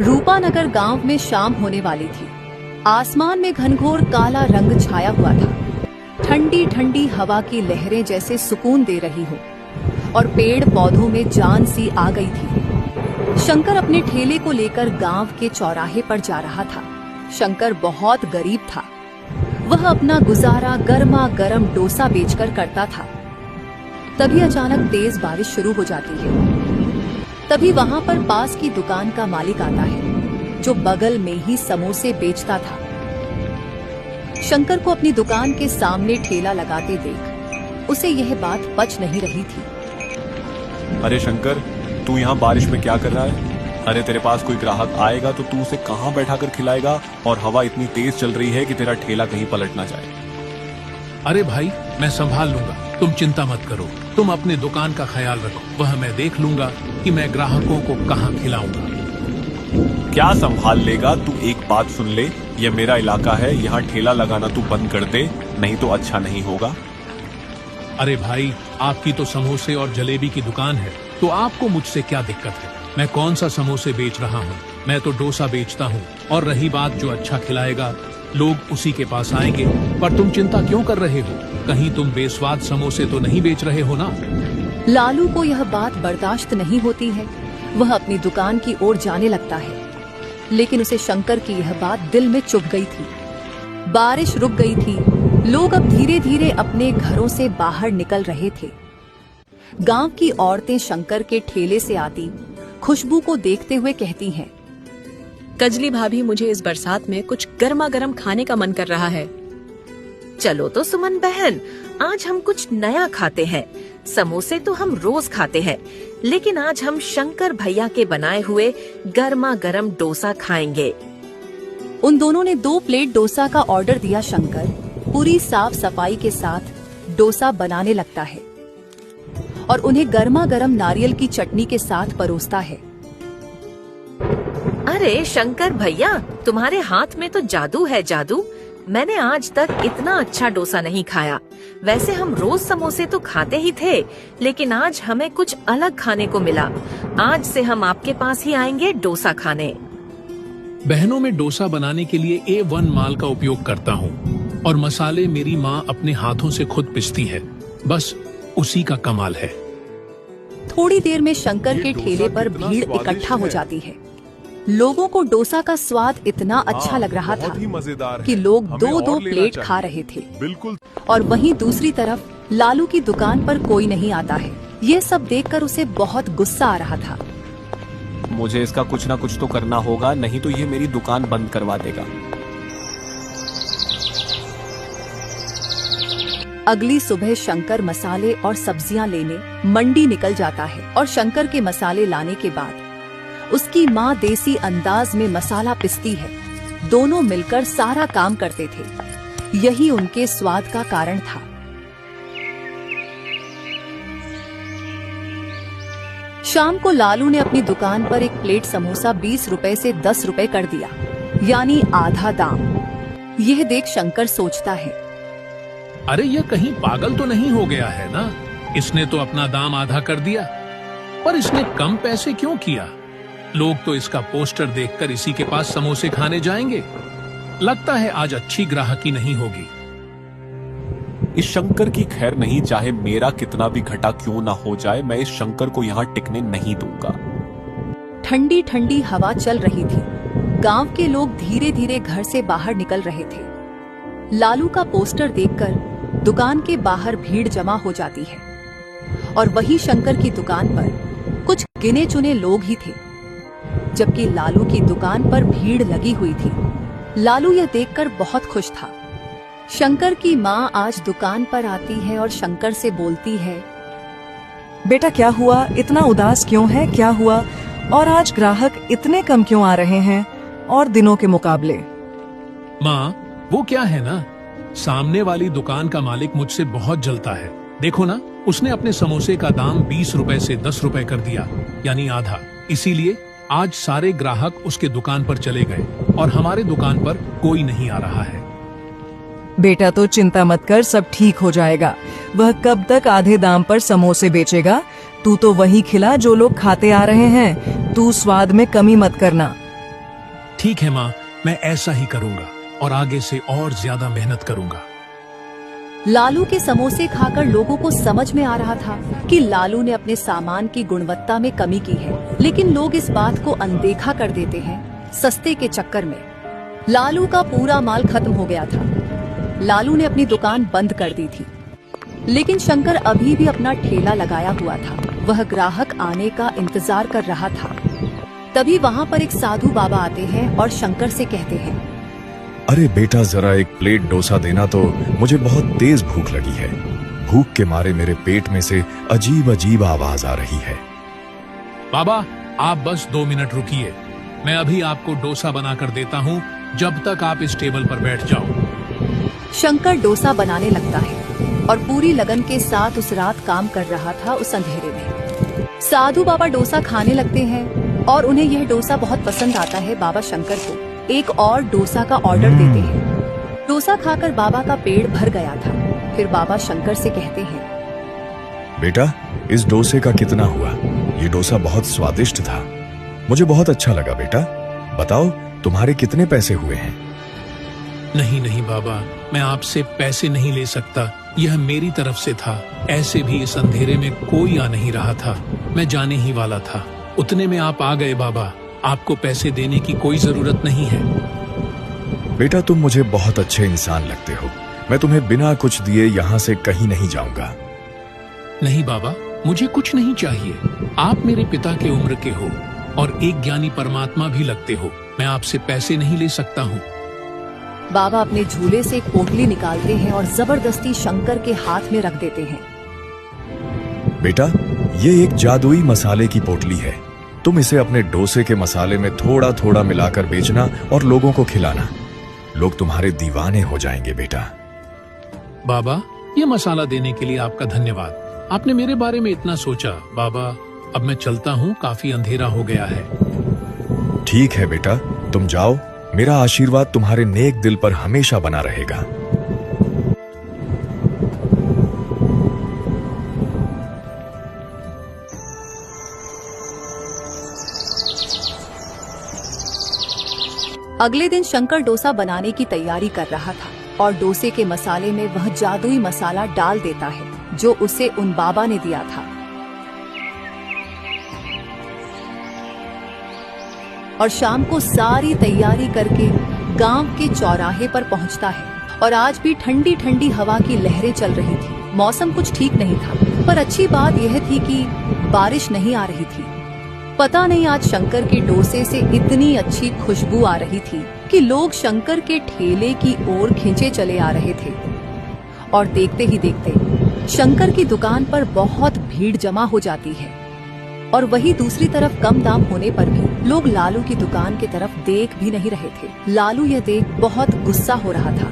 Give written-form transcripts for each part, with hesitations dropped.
रूपानगर गांव में शाम होने वाली थी। आसमान में घनघोर काला रंग छाया हुआ था। ठंडी ठंडी हवा की लहरें जैसे सुकून दे रही हो और पेड़ पौधों में जान सी आ गई थी। शंकर अपने ठेले को लेकर गांव के चौराहे पर जा रहा था। शंकर बहुत गरीब था। वह अपना गुजारा गर्मा गर्म डोसा बेचकर करता था। तभी अचानक तेज बारिश शुरू हो जाती है। तभी वहां पर पास की दुकान का मालिक आता है, जो बगल में ही समोसे बेचता था। शंकर को अपनी दुकान के सामने ठेला लगाते देख उसे यह बात पच नहीं रही थी। अरे शंकर, तू यहाँ बारिश में क्या कर रहा है? अरे तेरे पास कोई ग्राहक आएगा तो तू उसे कहाँ बैठा कर खिलाएगा? और हवा इतनी तेज चल रही है कि तेरा ठेला कहीं पलट ना जाए। अरे भाई, मैं संभाल लूंगा, तुम चिंता मत करो। तुम अपनी दुकान का ख्याल रखो, वह मैं देख लूंगा कि मैं ग्राहकों को कहाँ खिलाऊंगा। क्या संभाल लेगा? तू एक बात सुन ले, यह मेरा इलाका है, यहाँ ठेला लगाना तू बंद कर दे, नहीं तो अच्छा नहीं होगा। अरे भाई, आपकी तो समोसे और जलेबी की दुकान है, तो आपको मुझसे क्या दिक्कत है? मैं कौन सा समोसे बेच रहा हूँ? मैं तो डोसा बेचता हूँ। और रही बात जो अच्छा खिलाएगा, लोग उसी के पास आएंगे। पर तुम चिंता क्यों कर रहे हो? कहीं तुम बेस्वाद समोसे तो नहीं बेच रहे हो ना? लालू को यह बात बर्दाश्त नहीं होती है। वह अपनी दुकान की ओर जाने लगता है, लेकिन उसे शंकर की यह बात दिल में चुभ गई थी। बारिश रुक गई थी। लोग अब धीरे धीरे अपने घरों से बाहर निकल रहे थे। गांव की औरतें शंकर के ठेले से आती खुशबू को देखते हुए कहती हैं, कजली भाभी, मुझे इस बरसात में कुछ गर्मा गर्म खाने का मन कर रहा है। चलो तो सुमन बहन, आज हम कुछ नया खाते हैं। समोसे तो हम रोज खाते हैं, लेकिन आज हम शंकर भैया के बनाए हुए गर्मा गर्म डोसा खाएंगे। उन दोनों ने 2 प्लेट डोसा का ऑर्डर दिया। शंकर पूरी साफ सफाई के साथ डोसा बनाने लगता है और उन्हें गर्मा गर्म नारियल की चटनी के साथ परोसता है। अरे शंकर भैया, तुम्हारे हाथ में तो जादू है, जादू। मैंने आज तक इतना अच्छा डोसा नहीं खाया। वैसे हम रोज समोसे तो खाते ही थे, लेकिन आज हमें कुछ अलग खाने को मिला। आज से हम आपके पास ही आएंगे डोसा खाने। बहनों में डोसा बनाने के लिए A1 माल का उपयोग करता हूँ और मसाले मेरी माँ अपने हाथों से खुद पिसती है। बस उसी का कमाल है। थोड़ी देर में शंकर के ठेले पर भीड़ इकट्ठा हो जाती है। लोगों को डोसा का स्वाद इतना अच्छा लग रहा था कि लोग 2-2 प्लेट खा रहे थे। बिल्कुल। और वहीं दूसरी तरफ लालू की दुकान पर कोई नहीं आता है। ये सब देखकर उसे बहुत गुस्सा आ रहा था। मुझे इसका कुछ ना कुछ तो करना होगा, नहीं तो ये मेरी दुकान बंद करवा देगा। अगली सुबह शंकर मसाले और सब्जियां लेने मंडी निकल जाता है और शंकर के मसाले लाने के बाद उसकी माँ देसी अंदाज में मसाला पिसती है। दोनों मिलकर सारा काम करते थे। यही उनके स्वाद का कारण था। शाम को लालू ने अपनी दुकान पर एक प्लेट समोसा 20 रुपए से 10 रुपए कर दिया, यानी आधा दाम। यह देख शंकर सोचता है, अरे ये कहीं पागल तो नहीं हो गया है ना? इसने तो अपना दाम आधा कर दिया, पर इसने कम पैसे क्यों किया? लोग तो इसका पोस्टर देखकर इसी के पास समोसे खाने जाएंगे। लगता है आज अच्छी ग्राहकी नहीं होगी। इस शंकर की खैर नहीं, चाहे मेरा कितना भी घटा क्यों ना हो जाए, मैं इस शंकर को यहाँ टिकने नहीं दूंगा। ठंडी ठंडी हवा चल रही थी। गांव के लोग धीरे धीरे घर से बाहर निकल रहे थे। लालू का पोस्टर देखकर दुकान के बाहर भीड़ जमा हो जाती है और वहीं शंकर की दुकान पर कुछ गिने चुने लोग ही थे, जबकि लालू की दुकान पर भीड़ लगी हुई थी। लालू यह देखकर बहुत खुश था। शंकर की माँ आज दुकान पर आती है और शंकर से बोलती है, बेटा क्या हुआ? इतना उदास क्यों है? क्या हुआ? और आज ग्राहक इतने कम क्यों आ रहे हैं और दिनों के मुकाबले? माँ, वो क्या है ना, सामने वाली दुकान का मालिक मुझसे बहुत जलता है। देखो ना, उसने अपने समोसे का दाम 20 रुपए से 10 रुपए कर दिया, यानी आधा। इसीलिए आज सारे ग्राहक उसके दुकान पर चले गए और हमारे दुकान पर कोई नहीं आ रहा है। बेटा तो चिंता मत कर, सब ठीक हो जाएगा। वह कब तक आधे दाम पर समोसे बेचेगा? तू तो वही खिला जो लोग खाते आ रहे हैं। तू स्वाद में कमी मत करना। ठीक है माँ, मैं ऐसा ही करूंगा और आगे से और ज्यादा मेहनत करूंगा। लालू के समोसे खाकर लोगों को समझ में आ रहा था कि लालू ने अपने सामान की गुणवत्ता में कमी की है, लेकिन लोग इस बात को अनदेखा कर देते हैं सस्ते के चक्कर में। लालू का पूरा माल खत्म हो गया था। लालू ने अपनी दुकान बंद कर दी थी, लेकिन शंकर अभी भी अपना ठेला लगाया हुआ था। वह ग्राहक आने का इंतजार कर रहा था। तभी वहाँ पर एक साधु बाबा आते हैं और शंकर से कहते हैं, अरे बेटा, जरा एक प्लेट डोसा देना, तो मुझे बहुत तेज भूख लगी है। भूख के मारे मेरे पेट में से अजीब अजीब आवाज आ रही है। बाबा, आप बस 2 मिनट रुकिए, मैं अभी आपको डोसा बनाकर देता हूँ, जब तक आप इस टेबल पर बैठ जाओ। शंकर डोसा बनाने लगता है और पूरी लगन के साथ उस रात काम कर रहा था उस अंधेरे में। साधु बाबा डोसा खाने लगते हैं और उन्हें यह डोसा बहुत पसंद आता है। बाबा शंकर को एक और डोसा का ऑर्डर देते हैं। डोसा खाकर बाबा का पेट भर गया था। फिर बाबा शंकर से कहते हैं, बेटा, इस डोसे का कितना हुआ? ये डोसा बहुत स्वादिष्ट था, मुझे बहुत अच्छा लगा। बेटा बताओ, तुम्हारे कितने पैसे हुए हैं? नहीं नहीं बाबा, मैं आपसे पैसे नहीं ले सकता, यह मेरी तरफ से था। ऐसे भी इस अंधेरे में कोई आ नहीं रहा था, मैं जाने ही वाला था, उतने में आप आ गए। बाबा, आपको पैसे देने की कोई जरूरत नहीं है। बेटा, तुम मुझे बहुत अच्छे इंसान लगते हो, मैं तुम्हें बिना कुछ दिए यहाँ से कहीं नहीं जाऊंगा। नहीं बाबा, मुझे कुछ नहीं चाहिए, आप मेरे पिता के उम्र के हो और एक ज्ञानी परमात्मा भी लगते हो, मैं आपसे पैसे नहीं ले सकता हूँ। बाबा अपने झूले से एक पोटली निकालते हैं और जबरदस्ती शंकर के हाथ में रख देते हैं। बेटा, ये एक जादुई मसाले की पोटली है, तुम इसे अपने डोसे के मसाले में थोड़ा थोड़ा मिलाकर बेचना और लोगों को खिलाना, लोग तुम्हारे दीवाने हो जाएंगे। बेटा बाबा, ये मसाला देने के लिए आपका धन्यवाद, आपने मेरे बारे में इतना सोचा। बाबा, अब मैं चलता हूँ, काफी अंधेरा हो गया है। ठीक है बेटा, तुम जाओ, मेरा आशीर्वाद तुम्हारे नेक दिल पर हमेशा बना रहेगा। अगले दिन शंकर डोसा बनाने की तैयारी कर रहा था और डोसे के मसाले में वह जादुई मसाला डाल देता है जो उसे उन बाबा ने दिया था। और शाम को सारी तैयारी करके गांव के चौराहे पर पहुंचता है और आज भी ठंडी ठंडी हवा की लहरें चल रही थी। मौसम कुछ ठीक नहीं था, पर अच्छी बात यह थी कि बारिश नहीं आ रही थी। पता नहीं आज शंकर के डोसे से इतनी अच्छी खुशबू आ रही थी कि लोग शंकर के ठेले की ओर खींचे चले आ रहे थे। और देखते ही देखते शंकर की दुकान पर बहुत भीड़ जमा हो जाती है और वही दूसरी तरफ कम दाम होने पर भी लोग लालू की दुकान की तरफ देख भी नहीं रहे थे। लालू यह देख बहुत गुस्सा हो रहा था।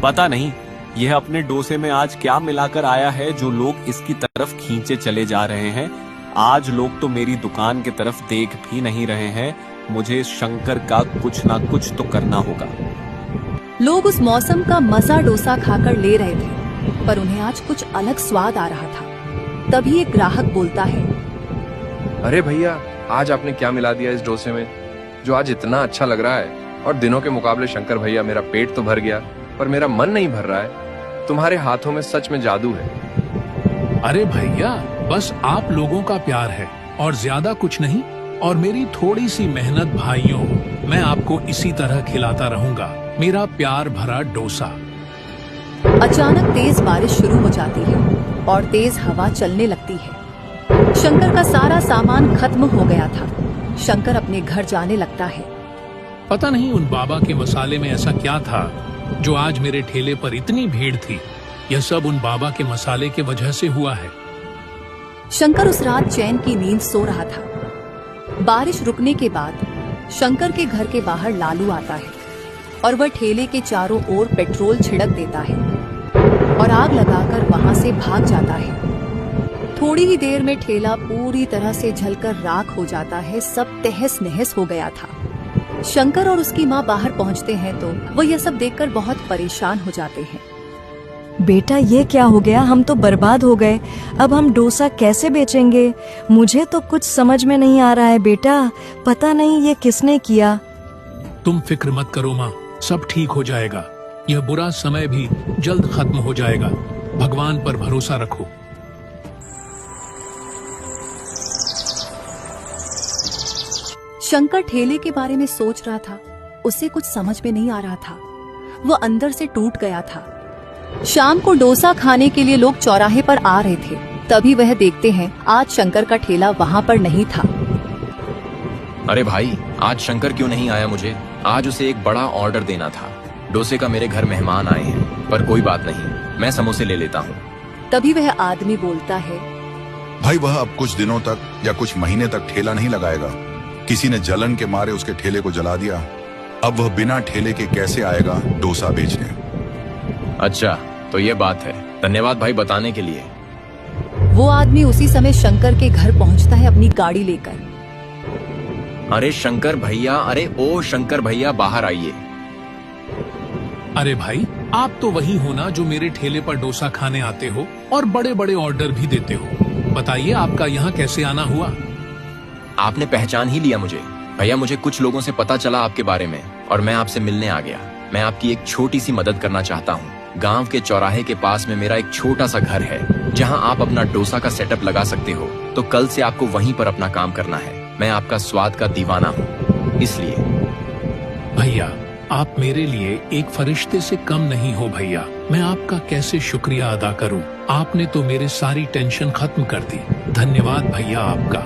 पता नहीं यह अपने डोसे में आज क्या मिलाकर आया है जो लोग इसकी तरफ खींचे चले जा रहे हैं। आज लोग तो मेरी दुकान की तरफ देख भी नहीं रहे हैं। मुझे शंकर का कुछ ना कुछ तो करना होगा। लोग उस मौसम का मजा डोसा खाकर ले रहे थे, पर उन्हें आज कुछ अलग स्वाद आ रहा था। तभी एक ग्राहक बोलता है, अरे भैया, आज आपने क्या मिला दिया इस डोसे में जो आज इतना अच्छा लग रहा है? और दिनों के मुकाबले शंकर भैया, मेरा पेट तो भर गया पर मेरा मन नहीं भर रहा है। तुम्हारे हाथों में सच में जादू है। अरे भैया, बस आप लोगों का प्यार है और ज्यादा कुछ नहीं, और मेरी थोड़ी सी मेहनत। भाइयों, मैं आपको इसी तरह खिलाता रहूंगा, मेरा प्यार भरा डोसा। अचानक तेज बारिश शुरू हो जाती है और तेज हवा चलने लगती है। शंकर का सारा सामान खत्म हो गया था। शंकर अपने घर जाने लगता है। पता नहीं उन बाबा के मसाले में ऐसा क्या था जो आज मेरे ठेले पर इतनी भीड़ थी। यह सब उन बाबा के मसाले के वजह से हुआ है। शंकर उस रात चैन की नींद सो रहा था। बारिश रुकने के बाद शंकर के घर के बाहर लालू आता है और वह ठेले के चारों ओर पेट्रोल छिड़क देता है और आग लगाकर वहां से भाग जाता है। थोड़ी ही देर में ठेला पूरी तरह से जलकर राख हो जाता है। सब तहस नहस हो गया था। शंकर और उसकी माँ बाहर पहुँचते हैं तो वह यह सब देखकर बहुत परेशान हो जाते हैं। बेटा, ये क्या हो गया? हम तो बर्बाद हो गए। अब हम डोसा कैसे बेचेंगे? मुझे तो कुछ समझ में नहीं आ रहा है बेटा। पता नहीं ये किसने किया। तुम फिक्र मत करो माँ, सब ठीक हो जाएगा। यह बुरा समय भी जल्द खत्म हो जाएगा। भगवान पर भरोसा रखो। शंकर ठेले के बारे में सोच रहा था। उसे कुछ समझ में नहीं आ रहा था। वह अंदर से टूट गया था। शाम को डोसा खाने के लिए लोग चौराहे पर आ रहे थे। तभी वह देखते हैं आज शंकर का ठेला वहाँ पर नहीं था। अरे भाई, आज शंकर क्यों नहीं आया? मुझे आज उसे एक बड़ा ऑर्डर देना था। डोसे का मेरे घर मेहमान आए हैं, पर कोई बात नहीं, मैं समोसे ले लेता हूँ। तभी वह आदमी बोलता है, भाई वह अब कुछ दिनों तक या कुछ महीने तक ठेला नहीं लगाएगा। किसी ने जलन के मारे उसके ठेले को जला दिया। अब वह बिना ठेले के कैसे आएगा डोसा बेचने? अच्छा, तो ये बात है। धन्यवाद भाई बताने के लिए। वो आदमी उसी समय शंकर के घर पहुंचता है अपनी गाड़ी लेकर। अरे शंकर भैया, अरे ओ शंकर भैया, बाहर आइए। अरे भाई, आप तो वही हो ना जो मेरे ठेले पर डोसा खाने आते हो और बड़े बड़े ऑर्डर भी देते हो। बताइए आपका यहाँ कैसे आना हुआ? आपने पहचान ही लिया मुझे। भैया, मुझे कुछ लोगों से पता चला आपके बारे में और मैं आपसे मिलने आ गया। मैं आपकी एक छोटी सी मदद करना चाहता हूँ। गांव के चौराहे के पास में मेरा एक छोटा सा घर है जहां आप अपना डोसा का सेटअप लगा सकते हो। तो कल से आपको वहीं पर अपना काम करना है। मैं आपका स्वाद का दीवाना हूँ, इसलिए। भैया, आप मेरे लिए एक फरिश्ते से कम नहीं हो भैया। मैं आपका कैसे शुक्रिया अदा करूं? आपने तो मेरी सारी टेंशन खत्म कर दी। धन्यवाद भैया आपका।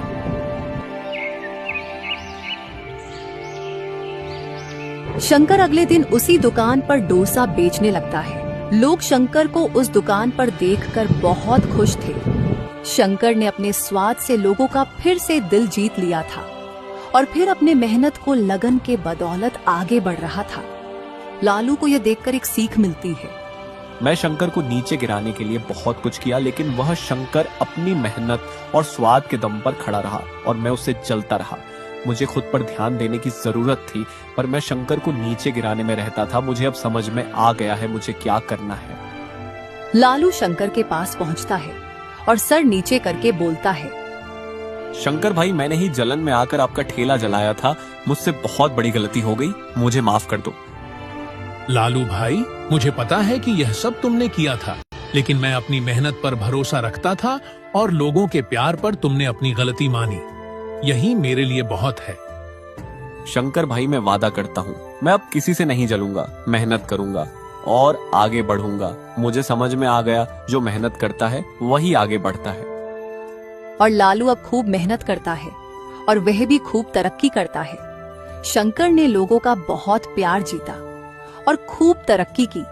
शंकर अगले दिन उसी दुकान पर डोसा बेचने लगता है। लोग शंकर को उस दुकान पर देखकर बहुत खुश थे। शंकर ने अपने स्वाद से लोगों का फिर से दिल जीत लिया था और फिर अपने मेहनत को लगन के बदौलत आगे बढ़ रहा था। लालू को यह देखकर एक सीख मिलती है। मैं शंकर को नीचे गिराने के लिए बहुत कुछ किया, लेकिन वह शंकर अपनी मेहनत और स्वाद के दम पर खड़ा रहा और मैं उससे चलता रहा। मुझे खुद पर ध्यान देने की जरूरत थी, पर मैं शंकर को नीचे गिराने में रहता था। मुझे अब समझ में आ गया है मुझे क्या करना है। लालू शंकर के पास पहुंचता है और सर नीचे करके बोलता है, शंकर भाई, मैंने ही जलन में आकर आपका ठेला जलाया था। मुझसे बहुत बड़ी गलती हो गई, मुझे माफ कर दो। लालू भाई, मुझे पता है कि यह सब तुमने किया था, लेकिन मैं अपनी मेहनत पर भरोसा रखता था और लोगों के प्यार पर तुमने अपनी गलती मानी। यही मेरे लिए बहुत है। शंकर भाई, मैं वादा करता हूँ, मैं अब किसी से नहीं जलूंगा, मेहनत करूंगा और आगे बढ़ूंगा। मुझे समझ में आ गया, जो मेहनत करता है वही आगे बढ़ता है। और लालू अब खूब मेहनत करता है और वह भी खूब तरक्की करता है। शंकर ने लोगों का बहुत प्यार जीता और खूब तरक्की की।